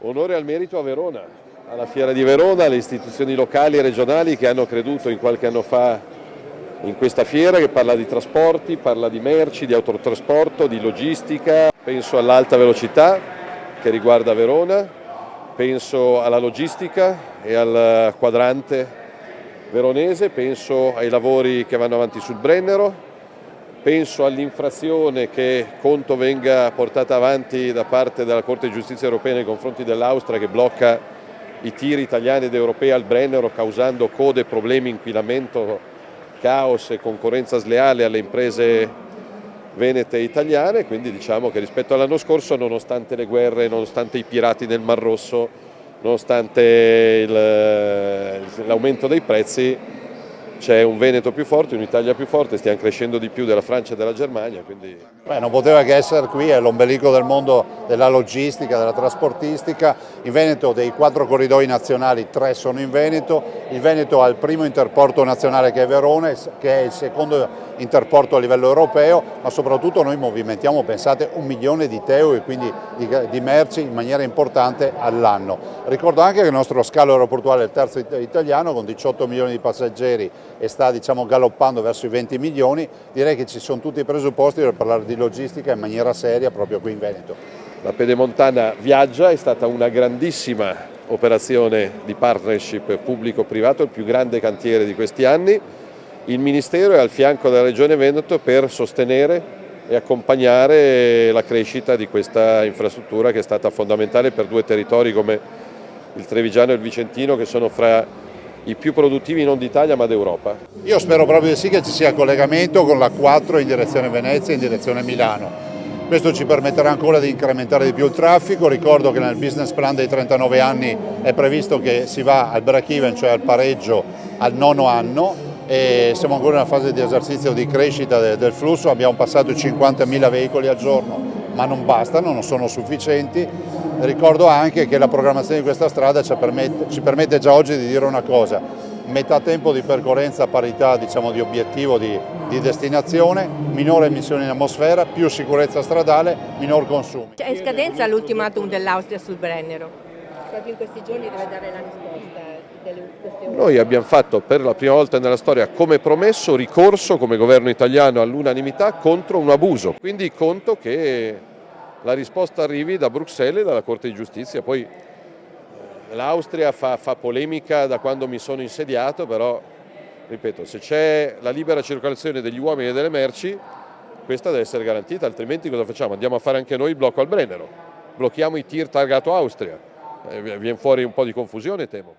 Onore al merito a Verona, alla Fiera di Verona, alle istituzioni locali e regionali che hanno creduto in qualche anno fa in questa fiera che parla di trasporti, parla di merci, di autotrasporto, di logistica. Penso all'alta velocità che riguarda Verona, penso alla logistica e al quadrante veronese, penso ai lavori che vanno avanti sul Brennero, penso all'infrazione che conto venga portata avanti da parte della Corte di Giustizia europea nei confronti dell'Austria che blocca i tir italiani ed europei al Brennero causando code, problemi, inquinamento, caos e concorrenza sleale alle imprese venete e italiane. Quindi diciamo che rispetto all'anno scorso, nonostante le guerre, nonostante i pirati nel Mar Rosso, nonostante l'aumento dei prezzi, c'è un Veneto più forte, un'Italia più forte, stiamo crescendo di più della Francia e della Germania. Quindi... non poteva che essere qui, è l'ombelico del mondo della logistica, della trasportistica. In Veneto dei 4 corridoi nazionali 3 sono in Veneto, il Veneto ha il primo interporto nazionale che è Verona, che è il secondo interporto a livello europeo, ma soprattutto noi movimentiamo, pensate, 1 milione di TEU e quindi di merci in maniera importante all'anno. Ricordo anche che il nostro scalo aeroportuale è il terzo italiano con 18 milioni di passeggeri e sta galoppando verso i 20 milioni, direi che ci sono tutti i presupposti per parlare di logistica in maniera seria proprio qui in Veneto. La Pedemontana viaggia, è stata una grandissima operazione di partnership pubblico-privato, il più grande cantiere di questi anni. Il Ministero è al fianco della Regione Veneto per sostenere e accompagnare la crescita di questa infrastruttura che è stata fondamentale per 2 territori come il Trevigiano e il Vicentino, che sono fra i più produttivi non d'Italia ma d'Europa. Io spero proprio di sì che ci sia collegamento con la 4 in direzione Venezia e in direzione Milano. Questo ci permetterà ancora di incrementare di più il traffico. Ricordo che nel business plan dei 39 anni è previsto che si va al break-even, cioè al pareggio, al 9° anno e siamo ancora in una fase di esercizio di crescita del flusso. Abbiamo passato i 50.000 veicoli al giorno, ma non bastano, non sono sufficienti. Ricordo anche che la programmazione di questa strada ci permette già oggi di dire una cosa: metà tempo di percorrenza a parità di obiettivo di destinazione, minore emissioni in atmosfera, più sicurezza stradale, minor consumi. È in scadenza l'ultimatum dell'Austria sul Brennero. Proprio in questi giorni deve dare la risposta delle questioni. Noi abbiamo fatto per la prima volta nella storia, come promesso, ricorso come governo italiano all'unanimità contro un abuso. Quindi conto che la risposta arrivi da Bruxelles e dalla Corte di Giustizia. Poi l'Austria fa polemica da quando mi sono insediato, però ripeto, se c'è la libera circolazione degli uomini e delle merci, questa deve essere garantita, altrimenti cosa facciamo? Andiamo a fare anche noi il blocco al Brennero, blocchiamo i tir targato Austria, viene fuori un po' di confusione, temo.